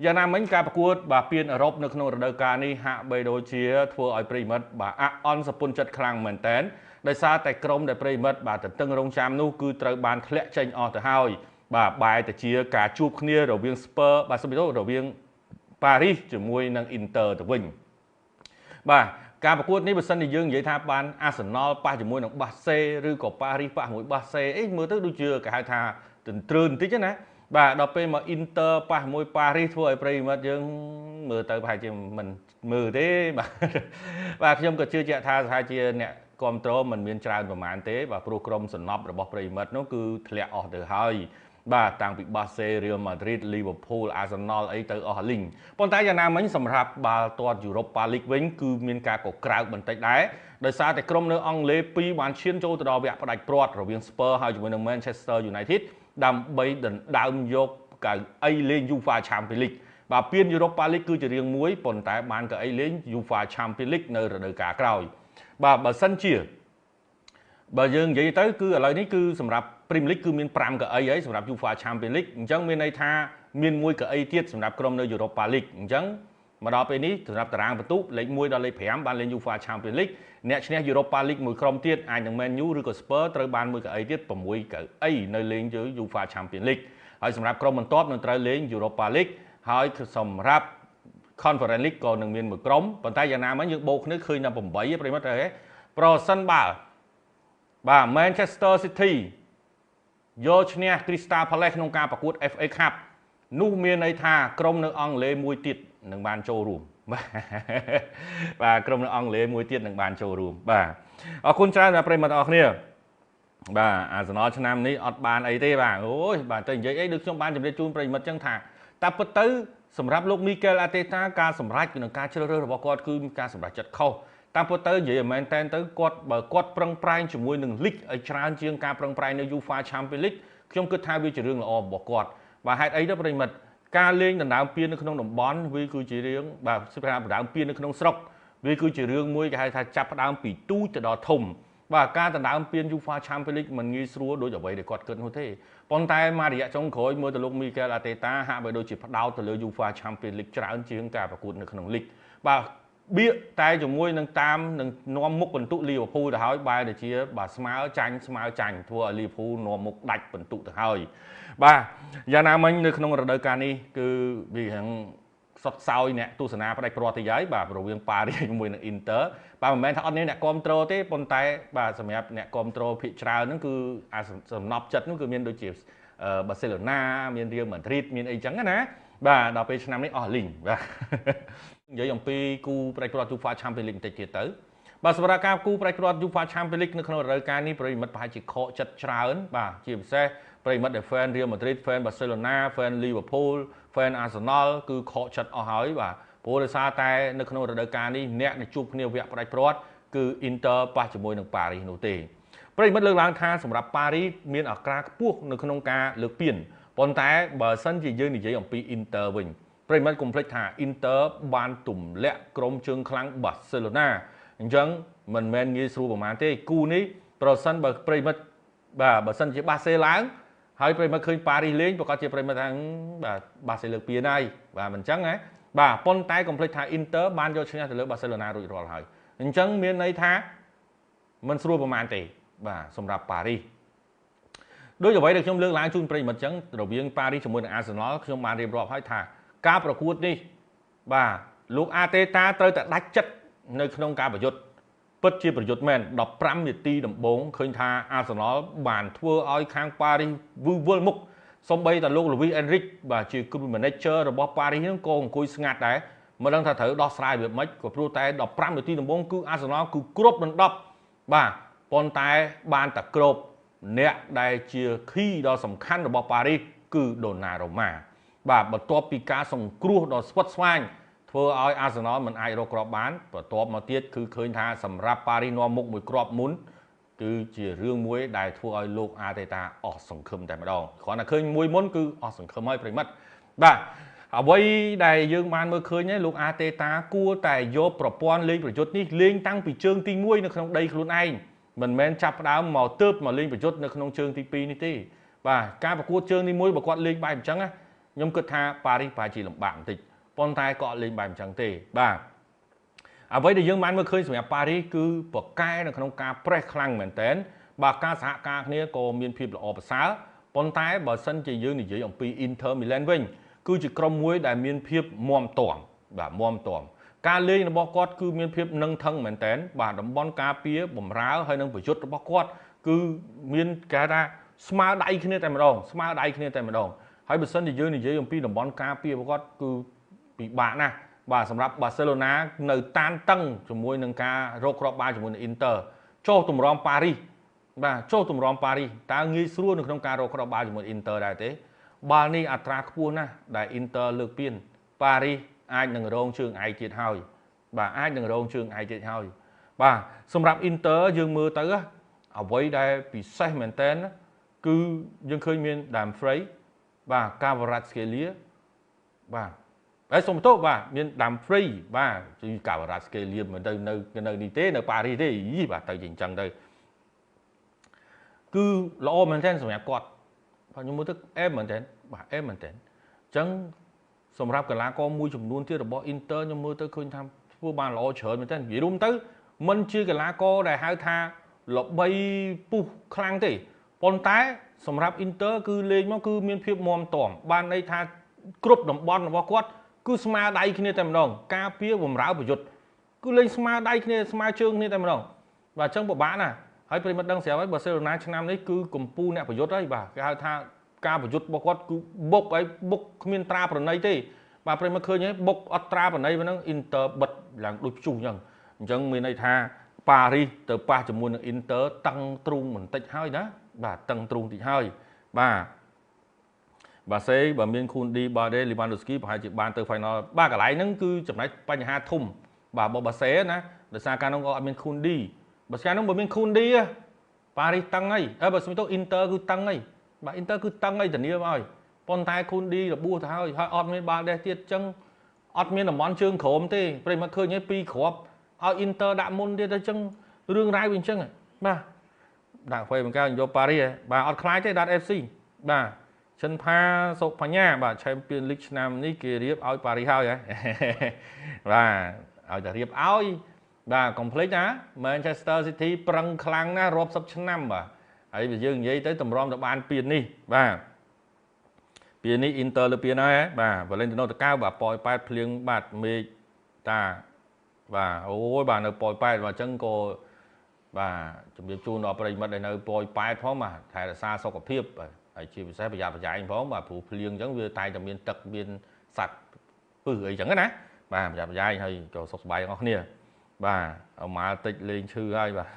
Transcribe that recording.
យ៉ាងណាមិញការប្រកួតបាទពានអឺរ៉ុបនៅក្នុងរដូវកាលនេះហាក់បីដូចជាធ្វើឲ្យប្រិមិត្តបាទអាក់អន់សពុនចិត្តខ្លាំងមែនតើដោយសារតែក្រុមដែលប្រិមិត្តបាទទន្ទឹងរង់ចាំនោះគឺត្រូវបានធ្លាក់ចេញអស់ទៅហើយបាទបែរទៅជាការជួបគ្នារវាង Spurs បាទសំដៅរវាង Paris ជាមួយនឹង Inter ទៅវិញបាទការប្រកួតនេះបើសិនជាយើងនិយាយថាបាន Arsenal ប៉ះជាមួយនឹង Barca ឬក៏ Paris ប៉ះជាមួយ Barca អីមើលទៅដូចជាគេហៅថាទន្ទ្រើបន្តិចណាបាទដល់ពេលមក Inter ប៉ះមួយ Paris ធ្វើឲ្យប្រិមិត្តយើងមើលទៅប្រហែលជាមិនមើលទេបាទខ្ញុំក៏ជឿជាក់ថាប្រហែលជាអ្នកគ្រប់គ្រងមិនមានច្រើនប្រមាណទេបាទព្រោះក្រុមសំណប់របស់ប្រិមិត្តនោះគឺធ្លាក់អស់ទៅហើយបាទតាំងពី Barca Real Madrid Liverpool Arsenal អីទៅអស់លីងប៉ុន្តែយ៉ាងណាមិញសម្រាប់បាល់ទាត់ Europa League វិញគឺមានការកក្រៅបន្តិចដែរដោយសារតែក្រុមនៅអង់គ្លេស2បានឈានចូលទៅដល់វគ្គផ្ដាច់ព្រាត់រវាង Spurs ហើយជាមួយនឹង Manchester United ដើម្បីដណ្ដើមយកកៅអីលេង UEFA Champions League បាទពាន Europa League គឺជារឿងមួយប៉ុន្តែបានកៅអីលេង UEFA Champions League នៅរដូវកាលក្រោយបាទបើសិនជាបើយើងនិយាយទៅគឺឥឡូវនេះគឺសម្រាប់ Premier League គឺមាន5កៅអីហើយសម្រាប់ UEFA Champions League អញ្ចឹងមានន័យថាមានមួយកៅអីទៀតសម្រាប់ក្រុមនៅ Europa League អញ្ចឹងមកដល់ពេលនេះសម្រាប់តារាងបន្ទុកលេខ1ដល់លេខ5បានលេង UEFA Champions League អ្នកឈ្នះ Europa League មួយក្រុមទៀតអាចនឹង Man U ឬក៏ Spurs ត្រូវបានមួយកៅអីទៀត6កៅអីនៅលេង UEFA Champions League ហើយសម្រាប់ក្រុមបន្ទាប់នឹងត្រូវលេង Europa League ហើយសម្រាប់ Conference League ក៏នឹងមានមួយក្រុមប៉ុន្តែយ៉ាងណាមិញយើងបូកគ្នាឃើញតែ8ទេប្រិមត្តទេប្រសិនបាទManchester City យកឈ្នះ Crystal Palace ក្នុងការប្រកួត FA Cup នោះមានន័យថាក្រុមនៅអង់គ្លេសមួយទៀតនឹងបានចូលរួមបាទក្រុមនៅអង់គ្លេសមួយទៀតនឹងបានចូលរួមបាទអរគុណច្រើនដល់ប្រិយមិត្តអរគ្នាបាទ Arsenal ឆ្នាំនេះអត់បានអីទេបាទអូយបាទតែនិយាយអីដូចខ្ញុំបានជម្រាបជូនប្រិយមិត្តចឹងថាតែពិតទៅសម្រាប់លោក Mikel Arteta ការសម្រេចនិងការជ្រើសរើសរបស់គាត់គឺការសម្រេចចិត្តខុសតាមពិតទៅនិយាយឲ្យមែនតែនទៅគាត់បើគាត់ប្រឹងប្រែងជាមួយនឹង League ឲ្យច្រើនជាងការប្រឹងប្រែងនៅ UEFA Champions League ខ្ញុំគិតថាវាជារឿងល្អរបស់គាត់បាទហេតុអីទៅប្រិមិត្តការលេងដណ្ដើមពាននៅក្នុងតំបន់វាគឺជារឿងបាទសិក្សាដណ្ដើមពាននៅក្នុងស្រុកវាគឺជារឿងមួយគេហៅថាចាប់ផ្ដើមពីទូចទៅដល់ធំបាទការដណ្ដើមពាន UEFA Champions League មិនងាយស្រួលដូចអ្វីដែលគាត់គិតនោះទេប៉ុន្តែមករយៈចុងក្រោយមើលទៅលោក Mikel Arteta ហាក់បីដូចជាផ្ដោតទៅលើ UEFA Champions League ច្រើនជាងការប្រកួតនៅក្នុង League បាទបៀកតែជាមួយនឹងតាមនឹងនាំមុខបន្ទុក Liverpool ទៅហើយបែរទៅជាបាទស្មើចាញ់ធ្វើឲ្យ Liverpool នាំមុខដាច់បន្ទុកទៅហើយបាទយ៉ាងណាមិញនៅក្នុងរដូវកាលនេះគឺវារៀងសុទ្ធសោយអ្នកទស្សនាផ្ដាច់ប្រវត្តិយាយបាទរវាង Paris ជាមួយនឹង Inter បាទមិនមែនថាអត់មានអ្នកគ្រប់គ្រងទេប៉ុន្តែបាទសម្រាប់អ្នកគ្រប់គ្រងភាគច្រើនហ្នឹងគឺសំណប់ចិត្តហ្នឹងគឺមានដូចជា Barcelona មាន Real Madrid មានអីចឹងណាបាទដល់ពេលឆ្នាំនេះអស់លីងបាទនិយាយអំពីគូប្រតិប្រត្តិ UEFA Champions League បន្តិចទៀតទៅបាទសម្រាប់ការគូប្រតិប្រត្តិ UEFA Champions League នៅក្នុងរដូវកាលនេះប្រិយមិត្តប្រហែលជាខកចិត្តច្រើនបាទជាពិសេសប្រិយមិត្តដែល fan Real Madrid fan Barcelona fan Liverpool fan Arsenal គឺខកចិត្តអស់ហើយបាទព្រោះដោយសារតែនៅក្នុងរដូវកាលនេះអ្នកដែលជួបគ្នាវគ្គផ្ដាច់ព្រាត់គឺ Inter ប៉ះជាមួយនឹង Paris នោះទេប្រិយមិត្តលើកឡើងថាសម្រាប់ Paris មានឱកាសខ្ពស់នៅក្នុងការលើកពានប៉ុន្តែបើសិនជាយើងនិយាយអំពី Inter វិញប្រិមិត្តកុំភ្លេចថា Inter បានទម្លាក់ក្រុមជើងខ្លាំង Barcelona អញ្ចឹងមិនមែនងាយស្រួលប្រហែលទេគូនេះប្រសិនបើប្រិមិត្តបាទបើសិនជា Barca ឡើងហើយប្រិមិត្តឃើញ Paris លេងប្រកាសជាប្រិមិត្តថាបាទ Barca លើកពានហើយបាទមិនអញ្ចឹងណាបាទប៉ុន្តែកុំភ្លេចថា Inter បានយកឈ្នះទៅលើ Barcelona រួចរាល់ហើយអញ្ចឹងមានន័យថាមិនស្រួលប្រហែលទេបាទសម្រាប់ Parisដូចអ្វីដែលខ្ញុំលើកឡើងជូនប្រិមិត្តអញ្ចឹងរវាង Paris ជាមួយនឹង Arsenal ខ្ញុំបានរៀបរាប់ហើយថាការប្រកួតនេះបាទលោកអាតេតាត្រូវតែដាច់ចិត្តនៅក្នុងការប្រយុទ្ធពិតជាប្រយុទ្ធមែន15នាទីដំបូងឃើញថា Arsenal បានធ្វើឲ្យខាង Paris វល់មុខសូម្បីតែលោក Luis Enrique បាទជា Group Manager របស់ Paris ហ្នឹងក៏អង្គុយស្ងាត់ដែរមិនដឹងថាត្រូវដោះស្រាយវាមិនក៏ព្រោះតែ15នាទីដំបូងគឺ Arsenal គឺគ្រប់នឹង10បាទប៉ុន្តែបានតែគ្រប់អ្នកដែលជា key ដ៏សំខាន់របស់ Paris គឺ Donnarummaបាទបន្ទាប់ពីការសង្គ្រោះដ៏ស្វិតស្វាញធ្វើឲ្យ Arsenal មិនអាចរកគ្រាប់បានបន្ទាប់មកទៀតគឺឃើញថាសម្រាប់ Paris នាំមុខមួយគ្រាប់មុនគឺជារឿងមួយដែលធ្វើឲ្យលោក Arteta អស់សង្ឃឹមតែម្ដងគ្រាន់តែឃើញមួយមុនគឺអស់សង្ឃឹមហើយប្រិមិត្តបាទអ្វីដែលយើងបានមើលឃើញហ្នឹងលោក Arteta គួរតែយកប្រព័ន្ធលេងប្រយុទ្ធនេះលេងតាំងពីជើងទី1នៅក្នុងដីខ្លួនឯងមិនមែនចាប់ផ្ដើមមកទើបមកលេងប្រយុទ្ធនៅក្នុងជើងទី2នេះទេបាទការប្រកួតជើងទី1បើគាត់លេងបែបអញ្ចឹងណា ខ្ញុំគិតថាប៉ារីសប្រហែលជាលំបាកបន្តិចប៉ុន្តែក៏អត់លេងបែបអញ្ចឹងទេបាទអ្វីដែលយើងបានមើលឃើញសម្រាប់ប៉ារីសគឺប្រកែនៅក្នុងការប្រេសខ្លាំងមែនទែនបាទការសហការគ្នាក៏មានភាពល្អប្រសើរប៉ុន្តែបើសិនជាយើងនិយាយអំពី Inter Milan វិញគឺជាក្រុមមួយដែលមានភាពមាំទាំបាទមាំទាំការលេងរបស់គាត់គឺមានភាពនឹងថឹងមែនទែនបាទតំបន់ការពារបំរើហើយនឹងប្រយុទ្ធរបស់គាត់គឺមានគេថាស្មើដៃគ្នាតែម្ដងស្មើដៃគ្នាតែម្ដងហើយបើសិនជាយើងនិយាយអំពីតំបន់ការពាររបស់គាត់គឺពិបាកណាស់បាទសម្រាប់បាសេឡូណានៅតានតឹងជាមួយនឹងការរកគ្រាប់បាល់ជាមួយនឹង Inter ចុះទម្រាំប៉ារីសបាទចុះទម្រាំប៉ារីសតើងាយស្រួលនៅក្នុងការរកគ្រាប់បាល់ជាមួយ Inter ដែរទេបាល់នេះអត្រាខ្ពស់ណាស់ដែល Inter លើកពានប៉ារីសអាចនឹងរងជើងឯកទៀតហើយបាទអាចនឹងរងជើងឯកទៀតហើយបាទសម្រាប់ Inter យើងមើលទៅអ្វីដែលពិសេសមែនតើគឺយើងឃើញមាន Dumfries បាទ Kvaratskhelia បាទហើយសុំទោសបាទមាន Dumfries បាទគឺ Kvaratskhelia មិនទៅនៅនេះទេនៅប៉ារីសទេបាទទៅជាអញ្ចឹងទៅគឺល្អមែនទែនសម្រាប់គាត់បាទខ្ញុំមើលទៅអែមមែនទែនបាទអែមមែនទែនអញ្ចឹងសម្រាប់កីឡាករមួយចំនួនទៀតរបស់ Inter ខ្ញុំមើលទៅឃើញថាធ្វើបានល្អច្រើនមែនទែននិយាយរួមទៅមិនជាកីឡាករដែលហៅថាល្បីពុះខ្លាំងទេប៉ុន្តែសម្រាប់ Inter គឺលេងមកគឺមានភាពមាំទាំបានន័យថាគ្រប់តំបន់របស់គាត់គឺស្មើដៃគ្នាតែម្ដងការពារបំរើប្រយុទ្ធគឺលេងស្មើដៃគ្នាស្មើជើងគ្នាតែម្ដងបាទអញ្ចឹងពិបាកណាស់ហើយប្រិមិត្តដឹងស្រាប់ហើយបាសេឡូណាឆ្នាំនេះគឺកម្ពុជាអ្នកប្រយុទ្ធហើយបាទគេហៅថាការប្រយុទ្ធរបស់គាត់គឺបុកហើយបុកគ្មានត្រាប្រណីទេបាទប្រិមិត្តឃើញហើយបុកអត់ត្រាប្រណីហ្នឹង Inter បិទឡើងដូចព្យុះអញ្ចឹងមានន័យថាប៉ារីសទៅប៉ះជាមួយនឹង Inter តឹងទ្រូងបន្តិចហើយណាបាទតឹងទ្រូងតិចហើយបាទបាសេបើមានខូនឌីបាទដេលីវ៉ាន់ដូស្គីប្រហែលជាបានទៅ final បាទកន្លែងហ្នឹងគឺចំណែកបញ្ហាធំបាទបាសេណាដោយសារការនោះក៏អត់មានខូនឌីបើស្កានោះបើមានខូនឌីប៉ារីសតឹងហើយបើស្មីទៅ Inter គឺតឹងហើយបាទ Inter គឺតឹងហើយធានាមកហើយប៉ុន្តែខូនឌីរបួសទៅហើយអត់មានបាល់ដេះទៀតអញ្ចឹងអត់មានតំបន់ជើងក្រោមទេប្រិមត្តឃើញហើយ2គ្រាប់ឲ្យ Inter ដាក់មុនទៀតទៅអញ្ចឹងរឿងរ៉ាវវាអញ្ចឹងបាទដាក់អ្វីបង្កើតយកប៉ារីសបាទអត់ខ្លាចទេដាក់ FC បាទចិនផាសុបញ្ញាបាទ Champions League ឆ្នាំនេះគេរៀបឲ្យប៉ារីសហើយបាទឲ្យតែរៀបឲ្យបាទកុំភ្លេចណា Manchester City ប្រឹងខ្លាំងណាស់រាប់សិបឆ្នាំបាទហើយបើយើងនិយាយទៅតម្រាំទៅបានពាននេះបាទពាននេះ Inter លើពានហើយបាទ Valentino តកៅបាទប៉ោយប៉ែតភ្លៀងបាទមេឃតាបាទអូយបាទនៅប៉ោយប៉ែតបាទអញ្ចឹងក៏បាទជំរាបជូនដល់ប្រិយមិត្តដែលនៅប៉ោយប៉ែតផងបាទថែរក្សាសុខភាពបាទហើយជាពិសេសប្រយ័ត្នប្រយែងផងបាទព្រោះភ្លៀងអញ្ចឹងវាតែតែមានទឹកមានសត្វពឹសអីចឹងណាបាទប្រយ័ត្នប្រយែងហើយក៏សុខសប្បាយទាំងអស់គ្នាបាទអមាលតិចលេងឈឺហើយបាទ